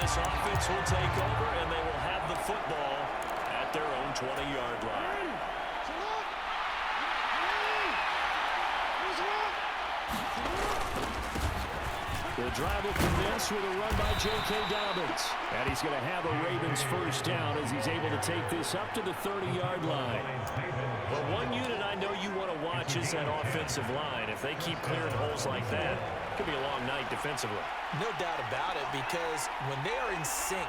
This offense will take over, and they will have the football at their own 20-yard line. The drive will commence with a run by J.K. Dobbins. And he's going to have a Ravens first down as he's able to take this up to the 30-yard line. But one unit I know you want to watch is that offensive line. If they keep clearing holes like that, it could be a long night defensively. No doubt about it, because when they are in sync,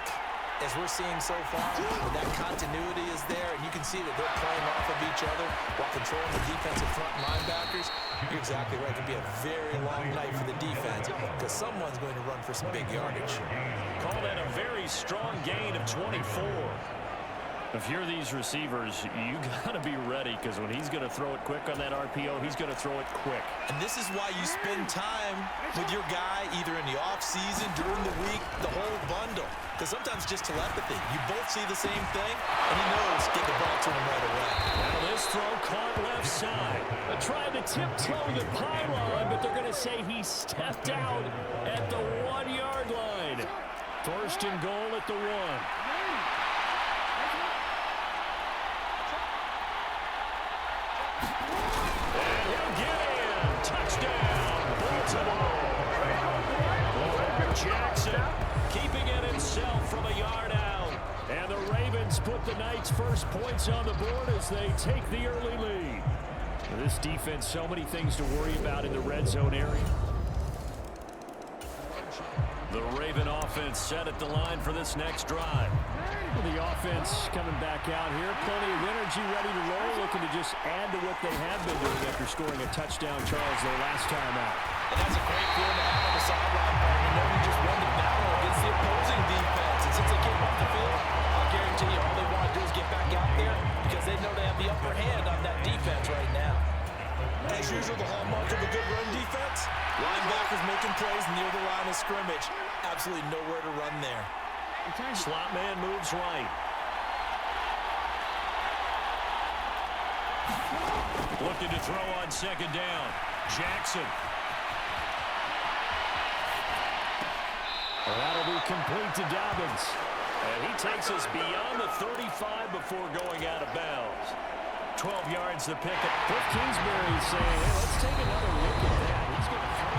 as we're seeing so far, that continuity is there, and you can see that they're playing off of each other while controlling the defensive front linebackers. You're exactly right. It could be a very long night for the defense because someone's going to run for some big yardage. Call that a very strong gain of 24. If you're these receivers, you got to be ready because when he's going to throw it quick on that RPO, he's going to throw it quick. And this is why you spend time with your guy either in the offseason, during the week, the whole bundle. Because sometimes just telepathy. You both see the same thing, and he knows get the ball to him right away. Now this throw caught left side. They're trying to tiptoe the pylon, but they're going to say he stepped out at the 1-yard line. First and goal at the 1. And he'll get in. Touchdown, Baltimore. Lamar Jackson keeping it himself from a yard out. And the Ravens put the Knights' first points on the board as they take the early lead. This defense, so many things to worry about in the red zone area. The Raven offense set at the line for this next drive. The offense coming back out here. Plenty of energy, ready to roll, looking to just add to what they have been doing after scoring a touchdown, Charles, their last time out. And that's a great feeling to have on the sideline. You know you just won the battle against the opposing defense. And since they came off the field, I'll guarantee you all they want to do is get back out there because they know they have the upper hand on that defense right now. As usual, the hallmark of a good run defense, linebackers making plays near the line of scrimmage. Absolutely nowhere to run there. Slot man moves right. Looking to throw on second down. Jackson. That'll be complete to Dobbins. And he takes us beyond the 35 before going out of bounds. 12 yards to pick up. Cliff Kingsbury saying, hey, let's take another look at that. He's going to throw.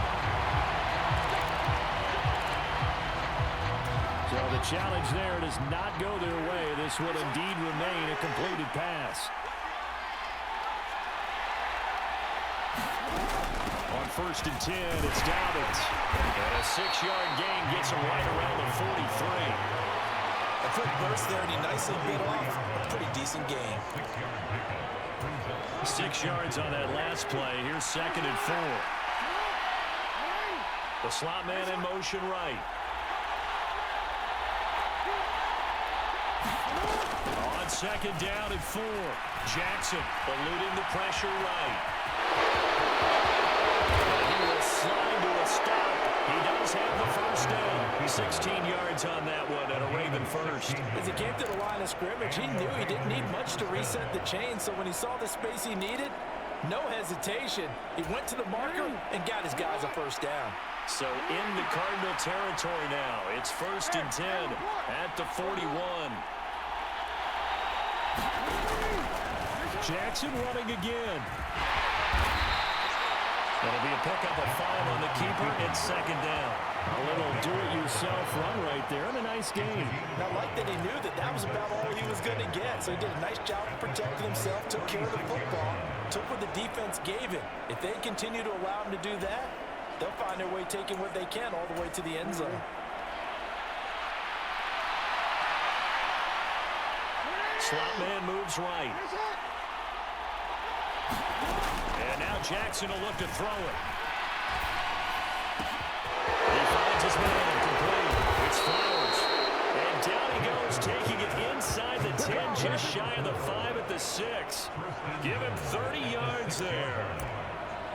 So the challenge there does not go their way. This will indeed remain a completed pass. On first and 10, it's Dobbins. And a 6-yard gain gets him right around the 43. A quick burst there, and he nicely bit off a pretty decent gain. 6 yards on that last play. Here's second and 4. The slot man in motion right. On second down and 4. Jackson eluding the pressure right. He will slide to a stop. He does have the first down. 16 yards on that one and a Raven first. As he came to the line of scrimmage, he knew he didn't need much to reset the chain, so when he saw the space he needed, no hesitation. He went to the marker and got his guys a first down. So in the Cardinal territory now. It's first and 10 at the 41. Jackson running again. It'll be a pickup of 5 on the keeper and second down. A little do-it-yourself run right there and a nice game. Now, like that, he knew that that was about all he was going to get, so he did a nice job of protecting himself, took care of the football, took what the defense gave him. If they continue to allow him to do that, they'll find their way taking what they can all the way to the end zone. Slot man moves right. And now Jackson will look to throw it. He finds his man complete. It's Flowers. And down he goes, taking it inside the 10, just shy of the 5 at the 6. Give him 30 yards there.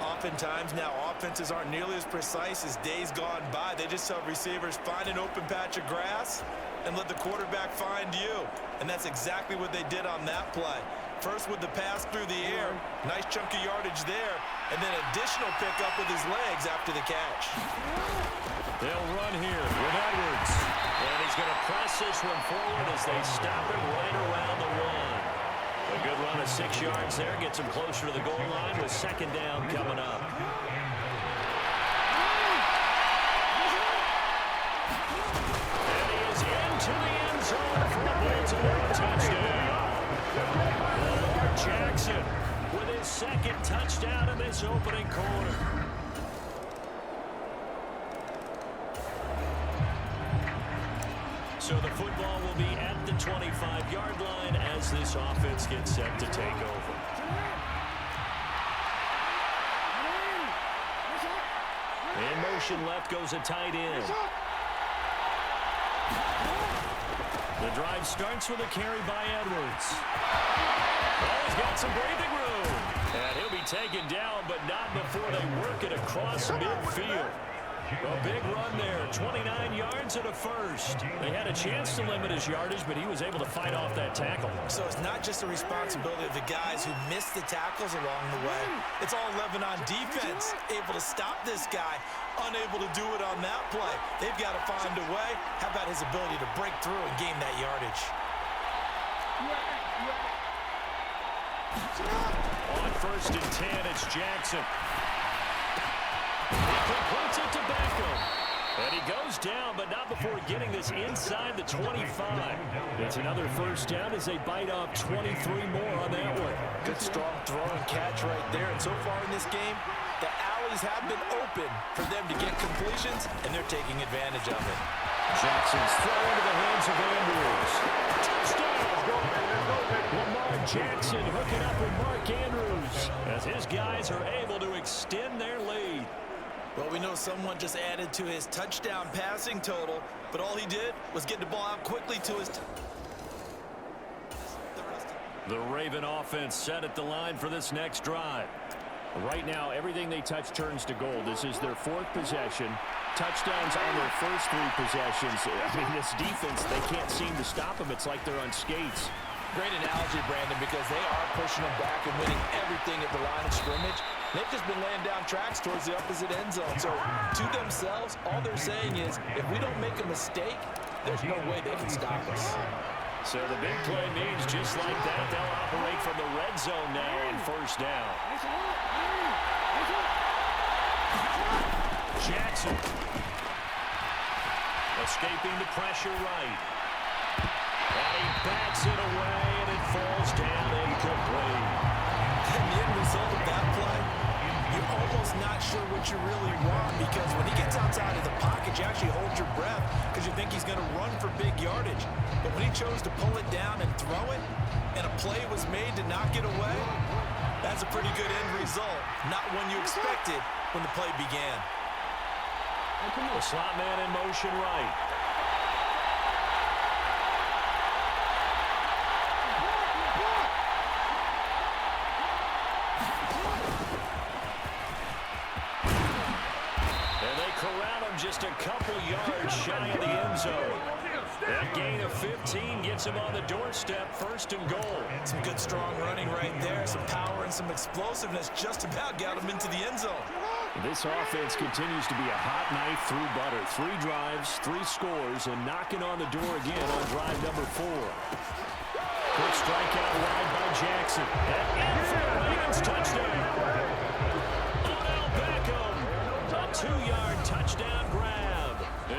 Oftentimes now offenses aren't nearly as precise as days gone by. They just have receivers find an open patch of grass and let the quarterback find you. And that's exactly what they did on that play. First with the pass through the air, nice chunk of yardage there, and then additional pickup with his legs after the catch. They'll run here with Edwards. And he's going to press this one forward as they stop it right around the one. A good run of 6 yards there. Gets him closer to the goal line with second down coming up. And he is into the end zone for a Baltimore touchdown. Lamar Jackson with his second touchdown in this opening quarter. So the football will be at the 25-yard line as this offense gets set to take over. In motion left goes a tight end. The drive starts with a carry by Edwards. Oh, he's got some breathing room. And he'll be taken down, but not before they work it across midfield. A big run there, 29 yards and a first. They had a chance to limit his yardage, but he was able to fight off that tackle. So it's not just the responsibility of the guys who missed the tackles along the way. It's all 11 on defense, able to stop this guy, unable to do it on that play. They've got to find a way. How about his ability to break through and gain that yardage? On 1st and 10, it's Jackson. He completes it to Beckham. And he goes down, but not before getting this inside the 25. It's another first down as they bite off 23 more on that one. Good strong throw and catch right there. And so far in this game, the alleys have been open for them to get completions, and they're taking advantage of it. Jackson's throw into the hands of Andrews. Touchdown! Lamar Jackson hooking up with Mark Andrews as his guys are able to extend their lead. Well, we know someone just added to his touchdown passing total, but all he did was get the ball out quickly to his... The Raven offense set at the line for this next drive. Right now, everything they touch turns to gold. This is their 4th possession. Touchdowns on their first 3 possessions. I mean, this defense, they can't seem to stop them. It's like they're on skates. Great analogy, Brandon, because they are pushing them back and winning everything at the line of scrimmage. They've just been laying down tracks towards the opposite end zone. So to themselves, all they're saying is, if we don't make a mistake, there's no way they can stop us. So the big play means just like that, they'll operate from the red zone now on first down. Jackson. Escaping the pressure right. And he backs it away, and it falls down incomplete. And the end result of that play, you're almost not sure what you really want, because when he gets outside of the pocket, you actually hold your breath because you think he's going to run for big yardage. But when he chose to pull it down and throw it, and a play was made to knock it away, that's a pretty good end result. Not one you expected when the play began. The slot man in motion right. Just a couple yards shy of the end zone. That gain of 15 gets him on the doorstep, 1st and goal. Some good strong running right there, some power and some explosiveness just about got him into the end zone. This offense continues to be a hot knife through butter. 3 drives, 3 scores, and knocking on the door again on drive number 4. Quick strikeout wide by Jackson. And in for a Ravens touchdown. Odell Beckham, a 2-yard touchdown grab.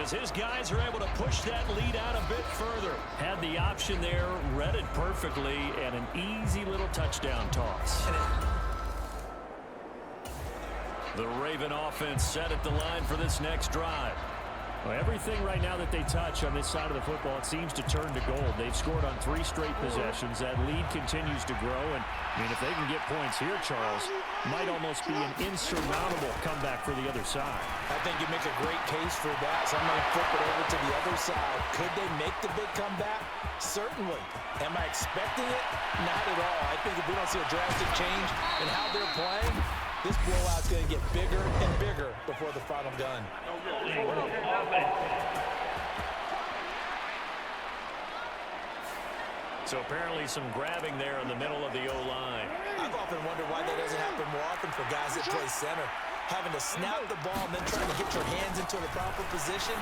As his guys are able to push that lead out a bit further. Had the option there, read it perfectly, and an easy little touchdown toss. The Raven offense set at the line for this next drive. Well, everything right now that they touch on this side of the football, it seems to turn to gold. They've scored on 3 straight possessions. That lead continues to grow. And, I mean, if they can get points here, Charles, might almost be an insurmountable comeback for the other side. I think you make a great case for that. So I'm going to flip it over to the other side. Could they make the big comeback? Certainly. Am I expecting it? Not at all. I think if we don't see a drastic change in how they're playing, this blowout's going to get bigger and bigger before the final gun. So apparently some grabbing there in the middle of the O-line. I've often wondered why that doesn't happen more often for guys that play center. having to snap the ball and then trying to get your hands into the proper position,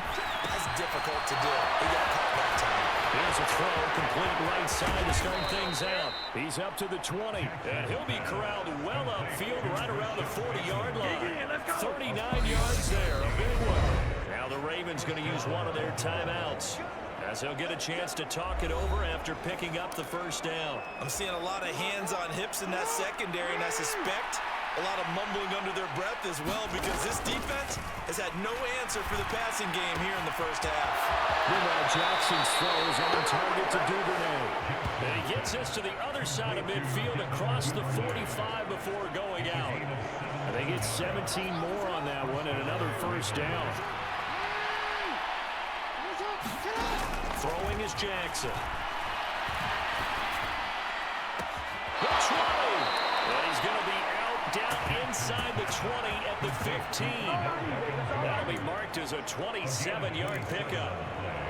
that's difficult to do. He got caught that time. Here's a throw, complete right side to start things out. He's up to the 20, and he'll be corralled well upfield right around the 40-yard line. 39 yards there, a big one. Now the Ravens going to use one of their timeouts, as they'll get a chance to talk it over after picking up the first down. I'm seeing a lot of hands on hips in that secondary, and I suspect a lot of mumbling under their breath as well, because this defense has had no answer for the passing game here in the first half. Lamar Jackson's throw is on target to Duvernay. And he gets this to the other side of midfield across the 45 before going out. I think it's 17 more on that one and another first down. Throwing is Jackson. The 20. And he's going to be out down inside the 20 at the 15. That'll be marked as a 27-yard pickup.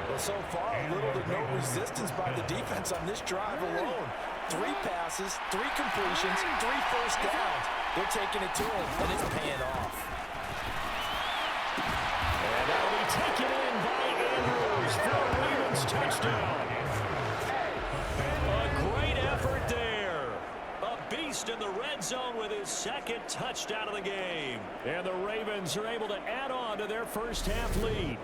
Well, so far, little to no resistance by the defense on this drive alone. 3 passes, 3 completions, 3 first downs. They're taking it to him, and it's paying off. And that'll be taken in by Andrews for a Ravens touchdown. A great effort there. A beast in the red zone with his second touchdown of the game. And the Ravens are able to add on to their first half lead.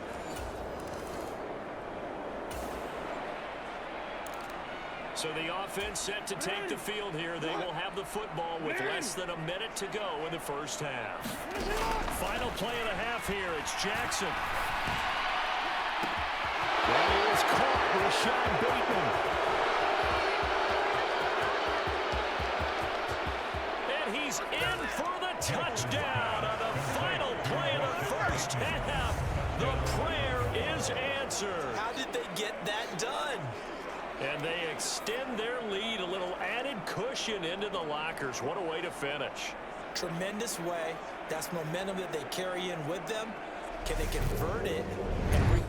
So the offense set to take the field here. They will have the football with less than a minute to go in the first half. Final play of the half here. It's Jackson. And he was caught, Rashod Bateman. And he's in for the touchdown on the final play of the first half. The prayer is answered. How did they get that done? And they extend their lead, a little added cushion into the lockers. What a way to finish. Tremendous way. That's momentum that they carry in with them. Can they convert it and bring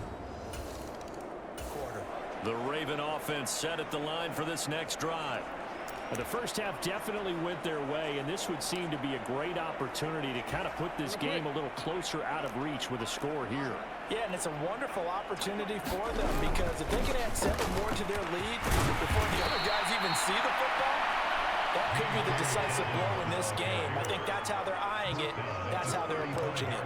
quarter? The Raven offense set at the line for this next drive. The first half definitely went their way, and this would seem to be a great opportunity to kind of put this game a little closer out of reach with a score here. Yeah, and it's a wonderful opportunity for them, because if they can add 7 more to their lead before the other guys even see the football, that could be the decisive blow in this game. I think that's how they're eyeing it. That's how they're approaching it.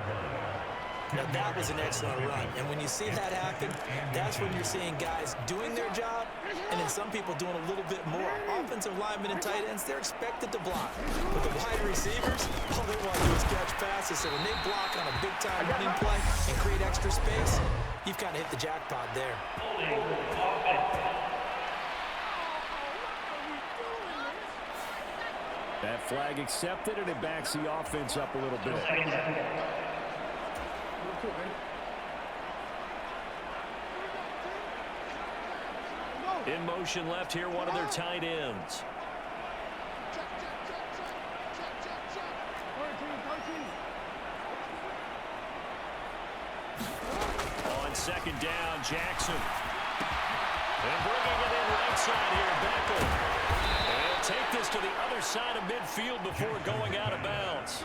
Now, that was an excellent run. And when you see that happen, that's when you're seeing guys doing their job, and then some people doing a little bit more. Offensive linemen and tight ends, they're expected to block. But the wide receivers, all they want to do is catch passes. So when they block on a big-time running play and create extra space, you've kind of hit the jackpot there. That flag accepted, and it backs the offense up a little bit. In motion left here, one of their tight ends. On second down, Jackson. And bringing it in right side here, Beckman. And take this to the other side of midfield before going out of bounds.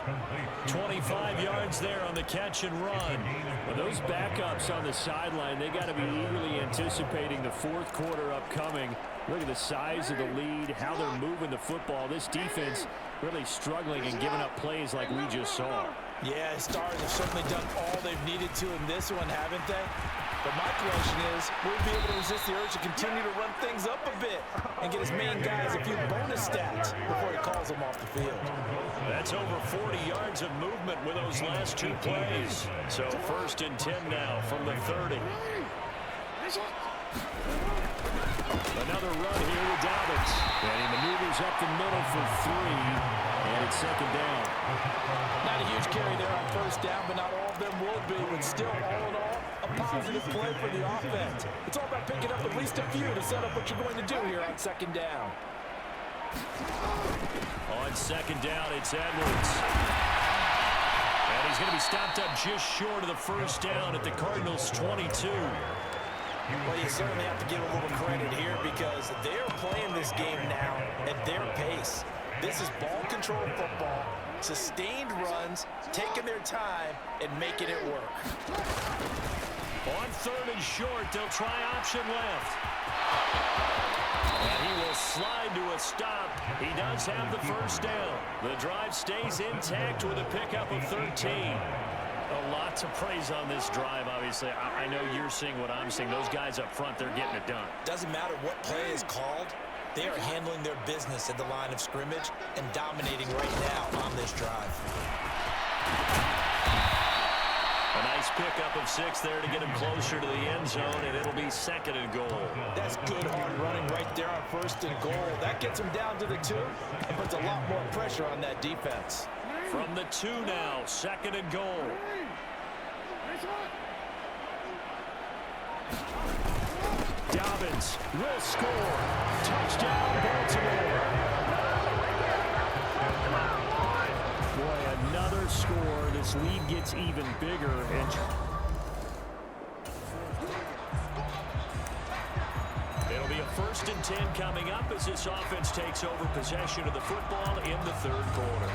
25 yards there on the catch and run. Well, those backups on the sideline, they got to be eagerly anticipating the fourth quarter upcoming. Look at the size of the lead, how they're moving the football. This defense really struggling and giving up plays like we just saw. Yeah, Stars have certainly done all they've needed to in this one, haven't they? But my question is, will he be able to resist the urge to continue to run things up a bit and get his main guys a few bonus stats before he calls them off the field? That's over 40 yards of movement with those last 2 plays. So 1st and 10 now from the 30. Another run here with Dobbins. And he maneuvers up the middle for 3. And it's second down. Not a huge carry there on first down, but not all of them will be. But still, all in all, a positive play for the offense. It's all about picking up at least a few to set up what you're going to do here on second down. On second down, it's Edwards. And he's going to be stopped up just short of the first down at the Cardinals' 22. Well, you certainly have to give a little credit here, because they're playing this game now at their pace. This is ball control football. Sustained runs, taking their time, and making it work. On 3rd and short, they'll try option left. And he will slide to a stop. He does have the first down. The drive stays intact with a pickup of 13. A lot to praise on this drive, obviously. I know you're seeing what I'm seeing. Those guys up front, they're getting it done. Doesn't matter what play is called. They are handling their business at the line of scrimmage and dominating right now on this drive. A nice pickup of 6 there to get him closer to the end zone, and it'll be 2nd and goal. That's good hard running right there on 1st and goal. That gets him down to the 2 and puts a lot more pressure on that defense. From the 2 now, 2nd and goal. Dobbins will score. Touchdown, Baltimore. Boy, another score. This lead gets even bigger. It'll be a 1st and 10 coming up as this offense takes over possession of the football in the 3rd quarter.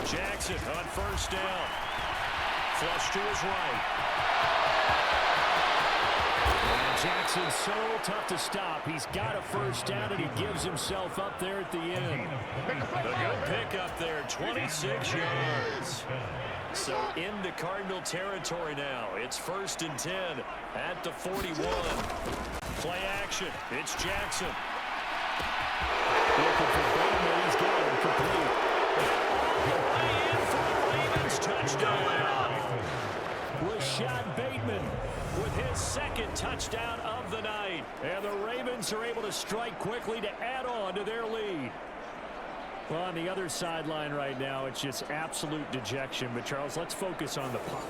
Jackson on 1st down. Flush to his right. And Jackson's so tough to stop. He's got a 1st down, and he gives himself up there at the end. A good pickup there, 26 yards. So into Cardinal territory now. It's 1st and 10 at the 41. Play action. It's Jackson. Looking for Bateman. He's got him complete. Way in for the Ravens touchdown. Rashod Bateman with his 2nd touchdown of the night. And the Ravens are able to strike quickly to add on to their lead. Well, on the other sideline right now, it's just absolute dejection. But, Charles, let's focus on the punt.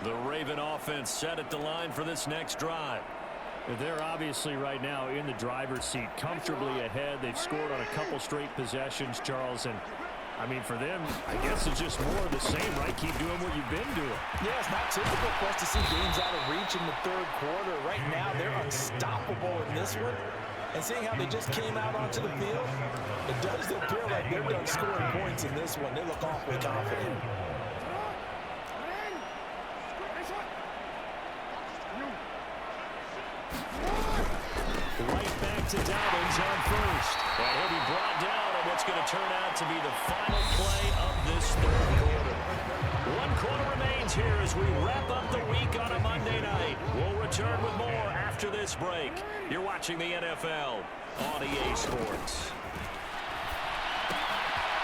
The Raven offense set at the line for this next drive. They're obviously right now in the driver's seat, comfortably ahead. They've scored on a couple straight possessions, Charles. And, I mean, for them, I guess it's just more of the same, right? Keep doing what you've been doing. Yeah, it's not typical for us to see games out of reach in the 3rd quarter. Right now, they're unstoppable in this one. And seeing how they just came out onto the field, it does appear like they're done scoring points in this one. They look awfully confident. Right back to Dobbins on 1st. And he'll be brought down on what's going to turn out to be the final play of this 3rd quarter. 1 quarter remains here as we wrap up the week on a Monday night. We'll return with more after this break. You're watching the NFL on EA Sports.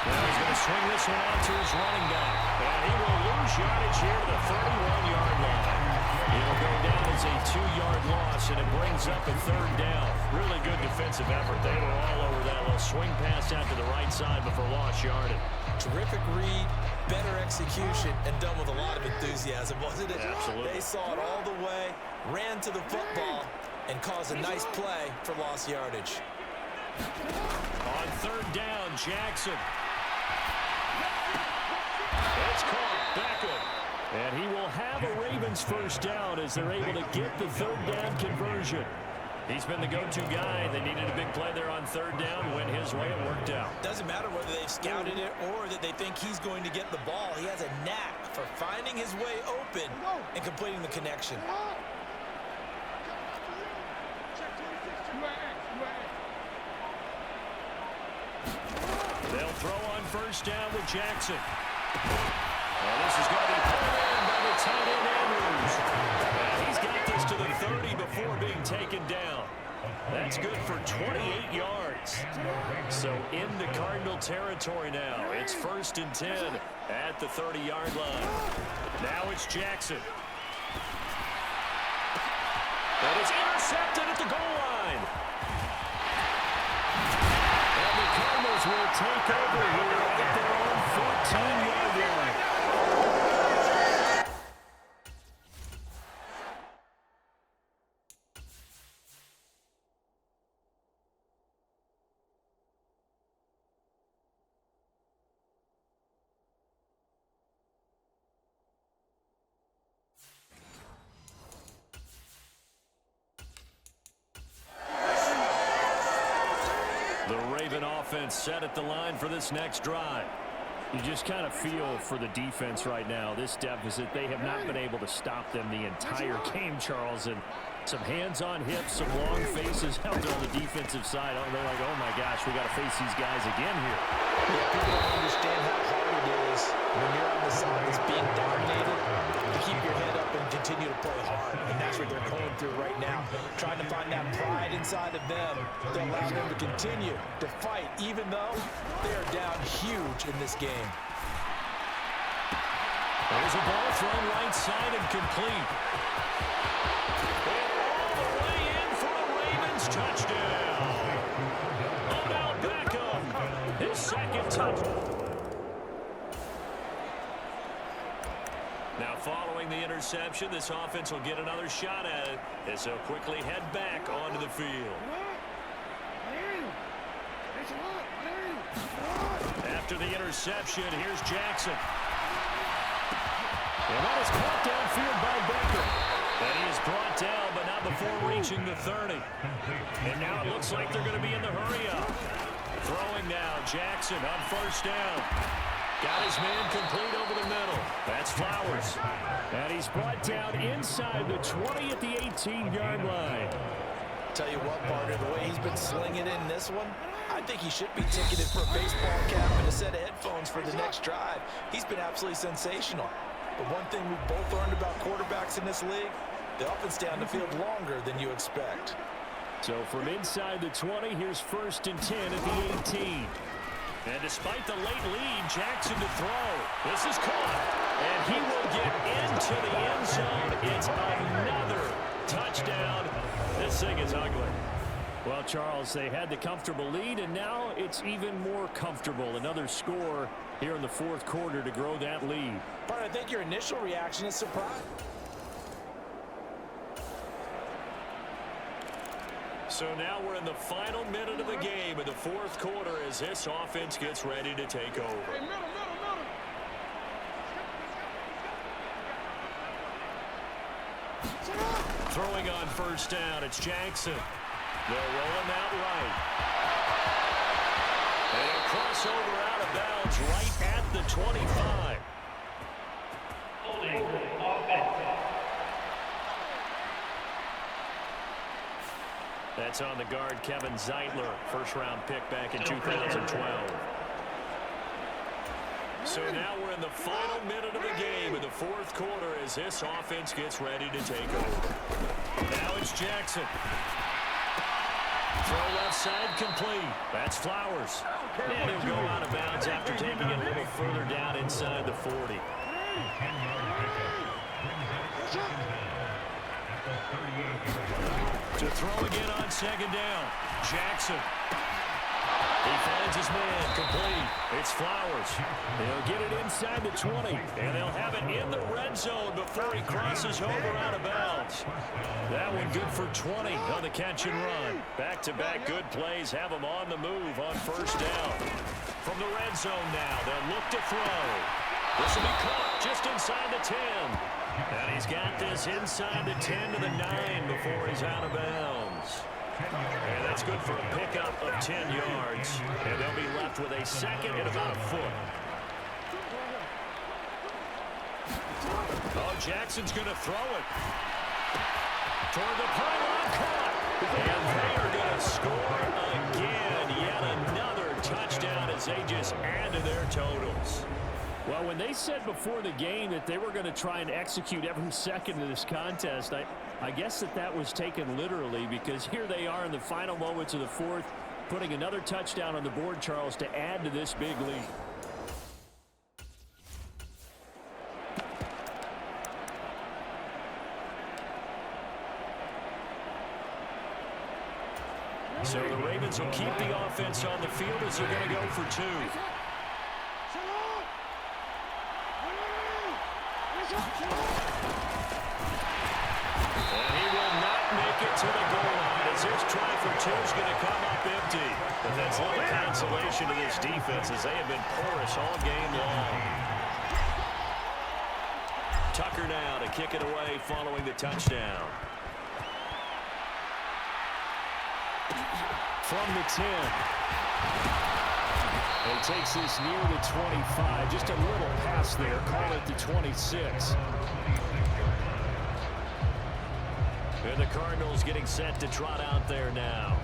Now he's going to swing this one out to his running back. And he will lose yardage here to the 31-yard line. It'll go down as a 2-yard loss, and it brings up a 3rd down. Really good defensive effort. They were all over that little swing pass out to the right side before lost yardage. Terrific read, better execution, and done with a lot of enthusiasm, wasn't it? Absolutely. They saw it all the way, ran to the football, and caused a nice play for lost yardage. On 3rd down, Jackson. It's caught. Beckham. And he will have a Ravens 1st down as they're able to get the 3rd down conversion. He's been the go-to guy. They needed a big play there on 3rd down. Went his way. It worked out. Doesn't matter whether they've scouted it or that they think he's going to get the ball. He has a knack for finding his way open and completing the connection. They'll throw on 1st down with Jackson. And this is going to be pulled in by the tight end Andrews. And he's got this to the 30 before being taken down. That's good for 28 yards. So into Cardinal territory now. It's 1st and 10 at the 30-yard line. Now it's Jackson. And it's intercepted at the goal line. And the Cardinals will take over here at their own 14-yard line. offense set at the line for this next drive. You just kind of feel for the defense right now, this deficit, they have not been able to stop them the entire game, Charles. And some hands on hips, some long faces out there on the defensive side. Oh, they're like, oh my gosh, we got to face these guys again here. Yeah, people don't understand how hard it is when you're on the side that's being dominated to keep your head up and continue to play hard. And that's what they're going through right now, trying to find that pride inside of them to allow them to continue to fight, even though they are down huge in this game. There's a ball thrown right side and complete. And all the way in for a Ravens touchdown. Odell Beckham, his second touchdown. Now following the interception, this offense will get another shot at it as they'll quickly head back onto the field. After the interception, here's Jackson. And that is caught downfield by Beckham. And he is brought down, but not before reaching the 30. And now it looks like they're going to be in the hurry-up. Throwing now, Jackson on first down. Got his man complete over the middle. That's Flowers. And he's brought down inside the 20 at the 18-yard line. Tell you what, partner, the way he's been slinging in this one, I think he should be ticketed for a baseball cap and a set of headphones for the next drive. He's been absolutely sensational. But one thing we've both learned about quarterbacks in this league, they often stay on the field longer than you expect. So from inside the 20, here's 1st and 10 at the 18. And despite the late lead, Jackson to throw. This is caught. And he will get into the end zone. It's another touchdown. This thing is ugly. Well, Charles, they had the comfortable lead, and now it's even more comfortable. Another score here in the 4th quarter to grow that lead. But I think your initial reaction is surprise. So now we're in the final minute of the game in the 4th quarter as this offense gets ready to take over. Throwing on first down, it's Jackson. They'll roll him out right. And a crossover out of bounds right at the 25. Holding offense. That's on the guard, Kevin Zeitler, first-round pick back in 2012. So now we're in the final minute of the game in the 4th quarter as this offense gets ready to take over. Now it's Jackson. Throw left side complete. That's Flowers. And he'll go out of bounds after taking it a little further down inside the 40. To throw again on 2nd down. Jackson. He finds his man complete. It's Flowers. They'll get it inside the 20. And they'll have it in the red zone before he crosses over out of bounds. That one good for 20 on the catch and run. Back-to-back good plays have him on the move on first down. From the red zone now, they'll look to throw. This will be caught just inside the 10. And he's got this inside the 10 to the 9 before he's out of bounds. And that's good for a pickup of 10 yards. And they'll be left with a second and about a foot. Oh, Jackson's going to throw it. Toward the pylon, caught. And they are going to score again. Yet another touchdown as they just add to their totals. Well, when they said before the game that they were going to try and execute every second of this contest, I guess that was taken literally, because here they are in the final moments of the 4th, putting another touchdown on the board, Charles, to add to this big lead. So the Ravens will keep the offense on the field as they're going to go for 2. And he will not make it to the goal line as his try for 2 is going to come up empty. But that's little consolation to this defense as they have been porous all game long. Tucker now to kick it away following the touchdown. from the 10. And he takes this near the 25. Just a little pass there. Call it the 26. And the Cardinals getting set to trot out there now.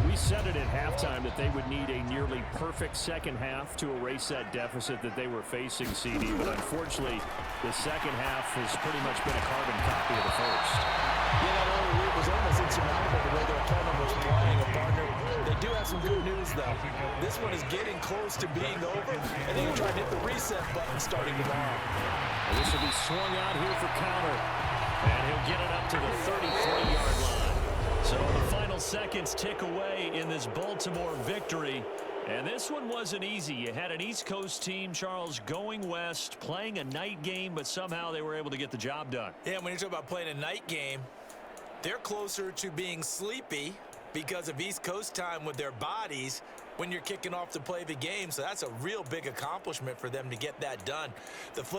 We said it at halftime that they would need a nearly perfect second half to erase that deficit that they were facing, CD. But unfortunately, the second half has pretty much been a carbon copy of the first. Yeah, that early lead was almost insurmountable the way their opponent was playing a partner. They do have some good news, though. This one is getting close to being over, and they can try to hit the reset button starting tomorrow. And this will be swung out here for counter. And he'll get it up to the 33-yard line. So the final seconds tick away in this Baltimore victory. And this one wasn't easy. You had an East Coast team, Charles, going west, playing a night game, but somehow they were able to get the job done. Yeah, when you talk about playing a night game, they're closer to being sleepy because of East Coast time with their bodies when you're kicking off to play the game. So that's a real big accomplishment for them to get that done. The flip